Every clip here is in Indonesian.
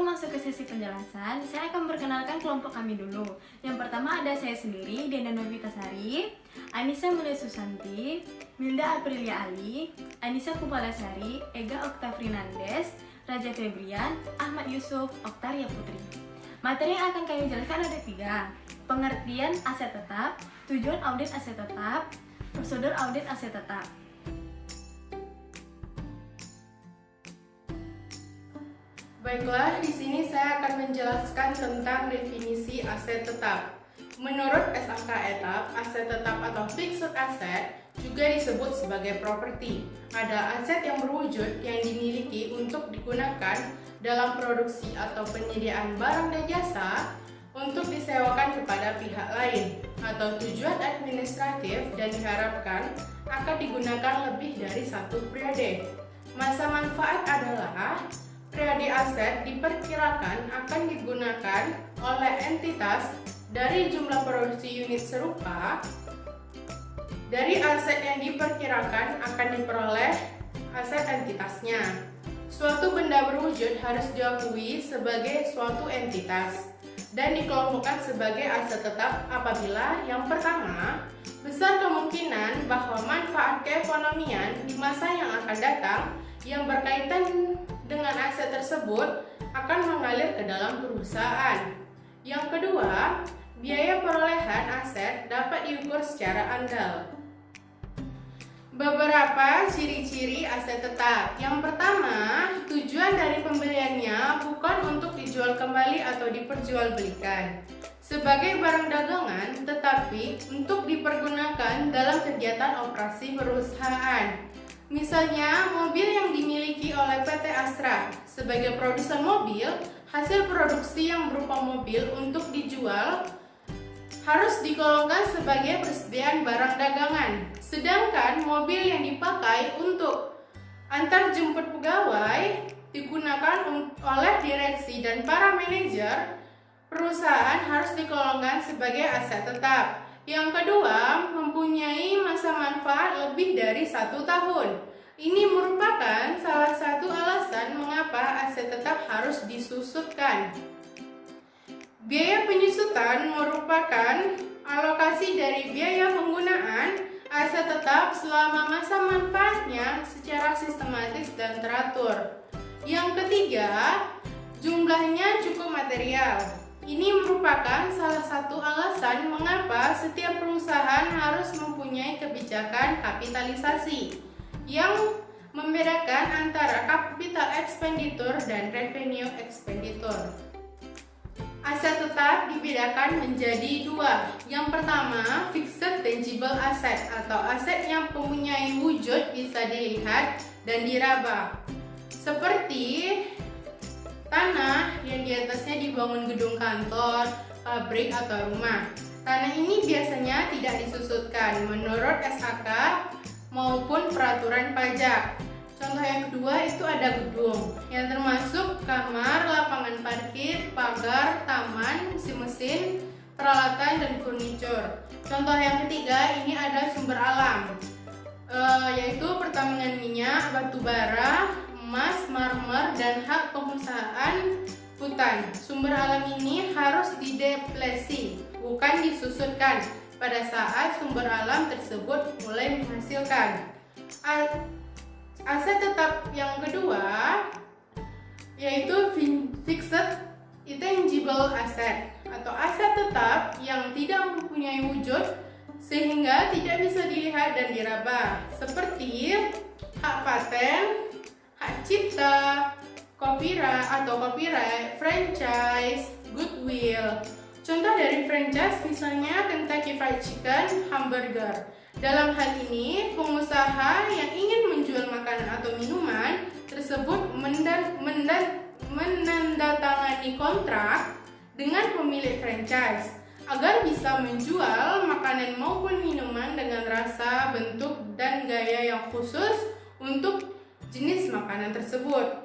Sebelum masuk ke sesi penjelasan, saya akan memperkenalkan kelompok kami dulu. Yang pertama ada saya sendiri, Dena Novitasari, Anissa Mulya Susanti, Milda Aprilia Ali, Anissa Kupalasari, Ega Okta Fernandes, Raja Febrian, Ahmad Yusuf, Oktaria Putri. Materi yang akan kami jelaskan ada 3. Pengertian aset tetap, tujuan audit aset tetap, prosedur audit aset tetap. Baiklah, di sini saya akan menjelaskan tentang definisi aset tetap. Menurut SAK ETAP, aset tetap atau fixed asset juga disebut sebagai properti. Ada aset yang berwujud yang dimiliki untuk digunakan dalam produksi atau penyediaan barang dan jasa untuk disewakan kepada pihak lain, atau tujuan administratif dan diharapkan akan digunakan lebih dari satu periode. Masa manfaat adalah periode aset diperkirakan akan digunakan oleh entitas dari jumlah produksi unit serupa dari aset yang diperkirakan akan diperoleh aset entitasnya. Suatu benda berwujud harus diakui sebagai suatu entitas dan dikelompokkan sebagai aset tetap apabila yang pertama, besar kemungkinan bahwa manfaat keekonomian di masa yang akan datang yang berkaitan dengan aset tersebut akan mengalir ke dalam perusahaan. Yang kedua, biaya perolehan aset dapat diukur secara andal. Beberapa ciri-ciri aset tetap. Yang pertama, tujuan dari pembeliannya bukan untuk dijual kembali atau diperjualbelikan sebagai barang dagangan, tetapi untuk dipergunakan dalam kegiatan operasi perusahaan. Misalnya, mobil yang dimiliki oleh PT Astra sebagai produsen mobil, hasil produksi yang berupa mobil untuk dijual harus digolongkan sebagai persediaan barang dagangan. Sedangkan mobil yang dipakai untuk antar jemput pegawai digunakan oleh direksi dan para manajer perusahaan harus digolongkan sebagai aset tetap. Yang kedua, mempunyai masa manfaat lebih dari 1 tahun. Ini merupakan salah satu alasan mengapa aset tetap harus disusutkan. Biaya penyusutan merupakan alokasi dari biaya penggunaan aset tetap selama masa manfaatnya secara sistematis dan teratur. Yang ketiga, jumlahnya cukup material. Ini merupakan salah satu alasan mengapa setiap perusahaan harus mempunyai kebijakan kapitalisasi yang membedakan antara capital expenditure dan revenue expenditure. Aset tetap dibedakan menjadi 2. Yang pertama, fixed tangible asset atau aset yang mempunyai wujud bisa dilihat dan diraba. Seperti tanah yang di atasnya dibangun gedung kantor, pabrik, atau rumah. Tanah ini biasanya tidak disusutkan menurut SAK maupun peraturan pajak. Contoh yang kedua itu ada gedung yang termasuk kamar, lapangan parkir, pagar, taman, mesin-mesin, peralatan, dan furniture. Contoh yang ketiga ini ada sumber alam, yaitu pertambangan minyak, batu bara, emas, marmer, dan hak pengusahaan hutan. Sumber alam ini harus dideplesi, bukan disusutkan pada saat sumber alam tersebut mulai menghasilkan. Aset tetap yang kedua yaitu fixed intangible asset atau aset tetap yang tidak mempunyai wujud sehingga tidak bisa dilihat dan diraba, seperti hak paten, hak cipta, copyright, franchise, goodwill. Contoh dari franchise misalnya Kentucky Fried Chicken, hamburger. Dalam hal ini, pengusaha yang ingin menjual makanan atau minuman tersebut menandatangani kontrak dengan pemilik franchise agar bisa menjual makanan maupun minuman dengan rasa, bentuk, dan gaya yang khusus untuk jenis makanan tersebut.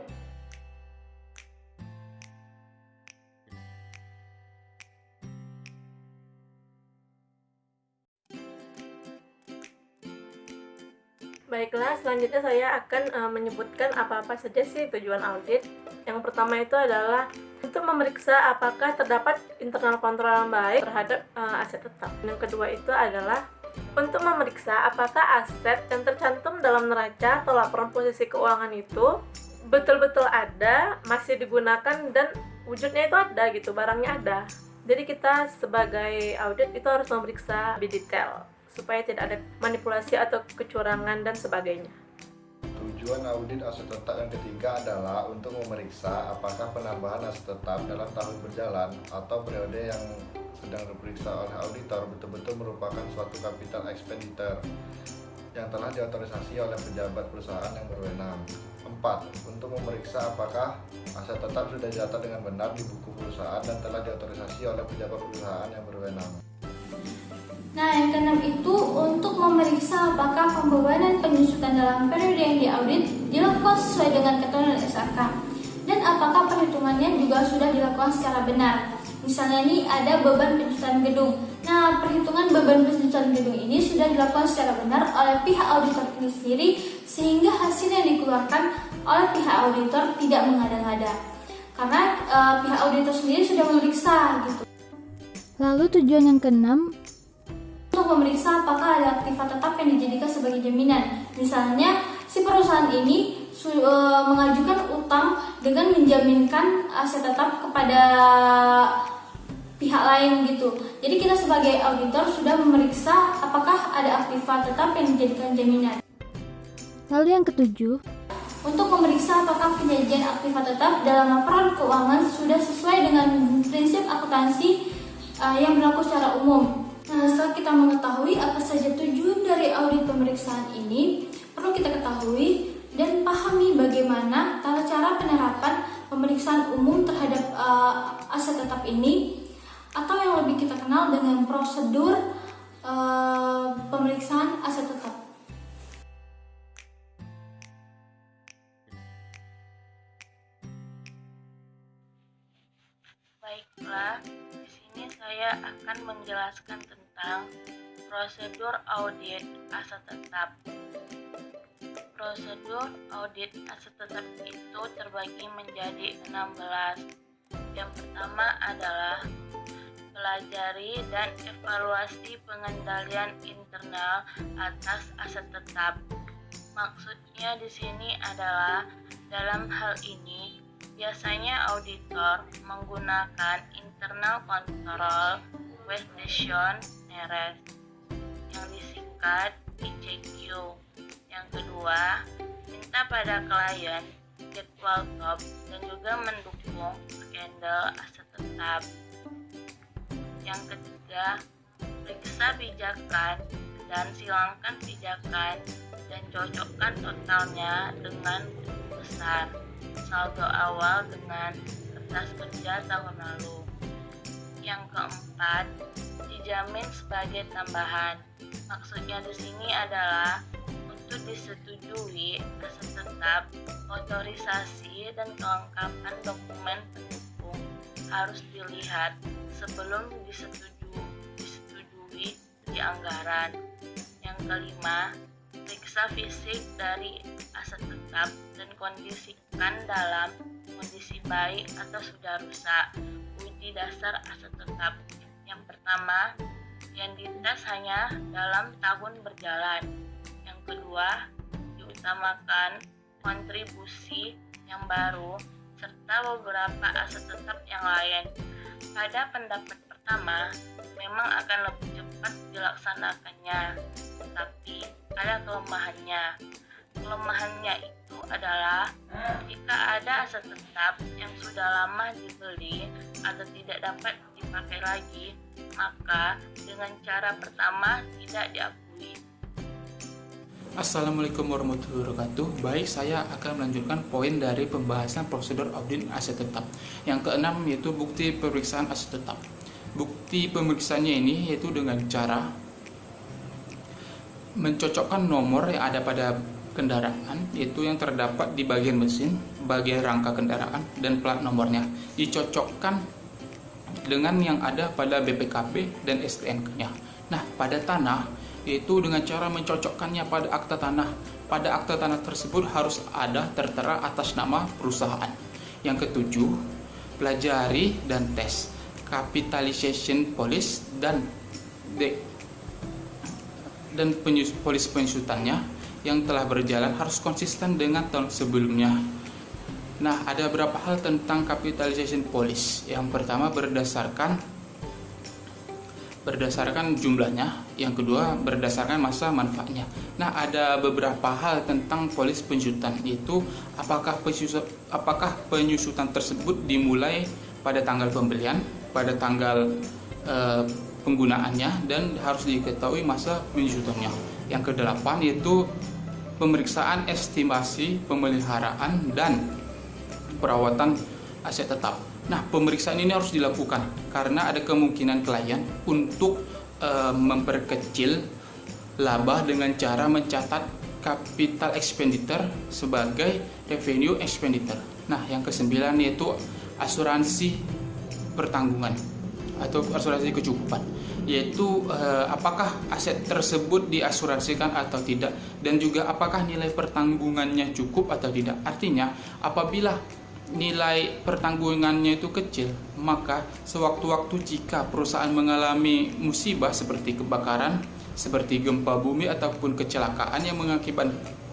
Baiklah, selanjutnya saya akan menyebutkan apa-apa saja sih tujuan audit. Yang pertama itu adalah untuk memeriksa apakah terdapat internal kontrol yang baik terhadap aset tetap. Yang kedua itu adalah untuk memeriksa apakah aset yang tercantum dalam neraca atau laporan posisi keuangan itu betul-betul ada, masih digunakan, dan wujudnya itu ada gitu, barangnya ada. Jadi kita sebagai audit itu harus memeriksa lebih detail supaya tidak ada manipulasi atau kecurangan dan sebagainya. Tujuan audit aset tetap yang ketiga adalah untuk memeriksa apakah penambahan aset tetap dalam tahun berjalan atau periode yang sedang diperiksa oleh auditor betul-betul merupakan suatu capital expenditure yang telah diotorisasi oleh pejabat perusahaan yang berwenang. 4. Untuk memeriksa apakah aset tetap sudah dicatat dengan benar di buku perusahaan dan telah diotorisasi oleh pejabat perusahaan yang berwenang. Nah, yang keenam itu untuk memeriksa apakah pembebanan penyusutan dalam periode yang diaudit dilakukan sesuai dengan ketentuan SAK dan apakah perhitungannya juga sudah dilakukan secara benar. Misalnya ini ada beban penyusutan gedung. Nah, perhitungan beban penyusutan gedung ini sudah dilakukan secara benar oleh pihak auditor ini sendiri sehingga hasil yang dikeluarkan oleh pihak auditor tidak mengada-ngada. Karena pihak auditor sendiri sudah memeriksa gitu. Lalu tujuan yang keenam untuk memeriksa apakah ada aktiva tetap yang dijadikan sebagai jaminan. Misalnya, si perusahaan ini mengajukan utang dengan menjaminkan aset tetap kepada pihak lain gitu. Jadi kita sebagai auditor sudah memeriksa apakah ada aktiva tetap yang dijadikan jaminan. Lalu yang ketujuh, untuk memeriksa apakah penyajian aktiva tetap dalam laporan keuangan sudah sesuai dengan prinsip akuntansi yang berlaku secara umum. Nah, setelah kita mengetahui apa saja tujuan dari audit pemeriksaan ini, perlu kita ketahui dan pahami bagaimana tata cara penerapan pemeriksaan umum terhadap aset tetap ini, atau yang lebih kita kenal dengan prosedur pemeriksaan aset tetap. Baiklah, di sini saya akan menjelaskan tentang prosedur audit aset tetap. Prosedur audit aset tetap itu terbagi menjadi 16. Yang pertama adalah pelajari dan evaluasi pengendalian internal atas aset tetap. Maksudnya di sini adalah dalam hal ini biasanya auditor menggunakan internal control question NERES yang disingkat ICQ. Yang kedua, minta pada klien jadwal top dan juga mendukung skandal aset tetap. Yang ketiga, periksa pijakan dan silangkan pijakan dan cocokkan totalnya dengan buku besar saldo awal dengan kertas kerja tahun lalu. Yang keempat, dijamin sebagai tambahan. Maksudnya di sini adalah untuk disetujui aset tetap, otorisasi dan kelengkapan dokumen pendukung harus dilihat sebelum disetujui di anggaran. Yang kelima, periksa fisik dari aset tetap dan kondisikan dalam kondisi baik atau sudah rusak. Uji dasar aset tetap. Yang pertama, yang dites hanya dalam tahun berjalan. Yang kedua, diutamakan kontribusi yang baru serta beberapa aset tetap yang lain. Pada pendapat pertama, memang akan lebih cepat dilaksanakannya, tetapi ada kelemahannya. Kelemahannya itu adalah jika ada aset tetap yang sudah lama dibeli atau tidak dapat dipakai lagi, maka dengan cara pertama tidak diakui. Assalamualaikum warahmatullahi wabarakatuh. Baik, saya akan melanjutkan poin dari pembahasan prosedur audit aset tetap. Yang keenam yaitu bukti pemeriksaan aset tetap. Bukti pemeriksaannya ini yaitu dengan cara mencocokkan nomor yang ada pada kendaraan, yaitu yang terdapat di bagian mesin, bagian rangka kendaraan, dan plat nomornya dicocokkan dengan yang ada pada BPKB dan STNK-nya. Nah, pada tanah, yaitu dengan cara mencocokkannya pada akta tanah. Pada akta tanah tersebut harus ada tertera atas nama perusahaan. Yang ketujuh, pelajari dan tes capitalization policy dan polis penyusutannya yang telah berjalan harus konsisten dengan tahun sebelumnya. Nah, ada beberapa hal tentang capitalization policy. Yang pertama berdasarkan jumlahnya, yang kedua berdasarkan masa manfaatnya. Nah, ada beberapa hal tentang polis penyusutan, yaitu apakah penyusutan tersebut dimulai pada tanggal pembelian, pada tanggal penggunaannya, dan harus diketahui masa penyusutannya. Yang kedelapan yaitu pemeriksaan estimasi pemeliharaan dan perawatan aset tetap. Nah, pemeriksaan ini harus dilakukan karena ada kemungkinan klien untuk memperkecil laba dengan cara mencatat capital expenditure sebagai revenue expenditure. Nah, yang kesembilan yaitu asuransi pertanggungan atau asuransi kecukupan, yaitu apakah aset tersebut diasuransikan atau tidak, dan juga apakah nilai pertanggungannya cukup atau tidak. Artinya, apabila nilai pertanggungannya itu kecil, maka sewaktu-waktu jika perusahaan mengalami musibah seperti kebakaran, seperti gempa bumi ataupun kecelakaan yang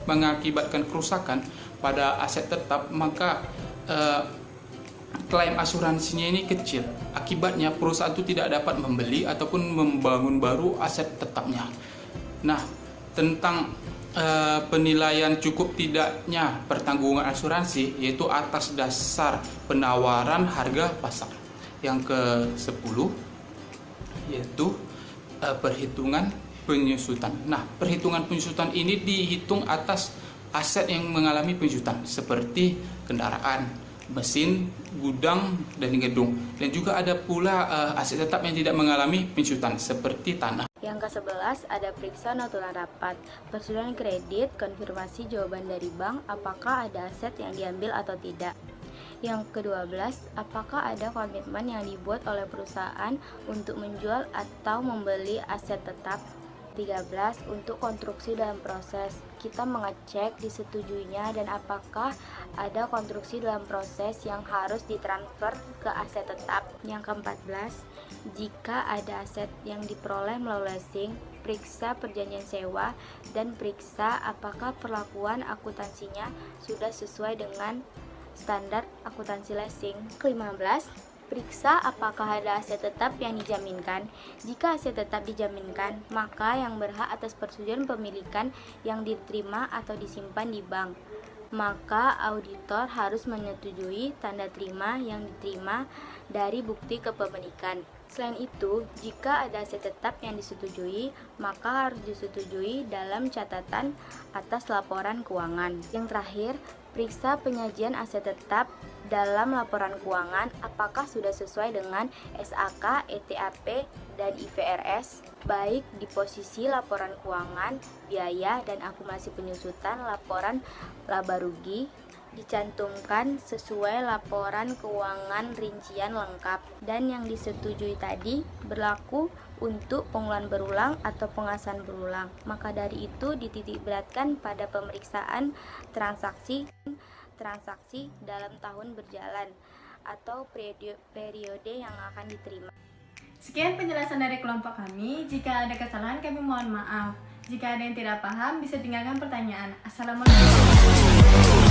mengakibatkan kerusakan pada aset tetap, maka klaim asuransinya ini kecil. Akibatnya perusahaan itu tidak dapat membeli ataupun membangun baru aset tetapnya. Nah, tentang penilaian cukup tidaknya pertanggungan asuransi, yaitu atas dasar penawaran harga pasar. Yang ke-10 yaitu perhitungan penyusutan. Nah, perhitungan penyusutan ini dihitung atas aset yang mengalami penyusutan seperti kendaraan, mesin, gudang, dan gedung. Dan juga ada pula aset tetap yang tidak mengalami penyusutan seperti tanah. Yang ke-11 ada periksa notulen rapat, persetujuan kredit, konfirmasi jawaban dari bank apakah ada aset yang diambil atau tidak. Yang ke-12, apakah ada komitmen yang dibuat oleh perusahaan untuk menjual atau membeli aset tetap. 13. Untuk konstruksi dalam proses, kita mengecek disetujuinya dan apakah ada konstruksi dalam proses yang harus ditransfer ke aset tetap. Yang ke-14, jika ada aset yang diperoleh melalui leasing, periksa perjanjian sewa dan periksa apakah perlakuan akuntansinya sudah sesuai dengan standar akuntansi leasing. Ke-15, periksa apakah ada aset tetap yang dijaminkan. Jika aset tetap dijaminkan, maka yang berhak atas persetujuan pemilikan yang diterima atau disimpan di bank. Maka auditor harus menyetujui tanda terima yang diterima dari bukti kepemilikan. Selain itu, jika ada aset tetap yang disetujui, maka harus disetujui dalam catatan atas laporan keuangan. Yang terakhir, periksa penyajian aset tetap dalam laporan keuangan apakah sudah sesuai dengan SAK, ETAP, dan IFRS, baik di posisi laporan keuangan, biaya, dan akumulasi penyusutan laporan laba rugi, dicantumkan sesuai laporan keuangan rincian lengkap, dan yang disetujui tadi berlaku untuk pengeluaran berulang atau pengasahan berulang. Maka dari itu dititikberatkan pada pemeriksaan transaksi dalam tahun berjalan atau periode yang akan diterima. Sekian penjelasan dari kelompok kami. Jika ada kesalahan kami mohon maaf. Jika ada yang tidak paham bisa tinggalkan pertanyaan. Assalamualaikum.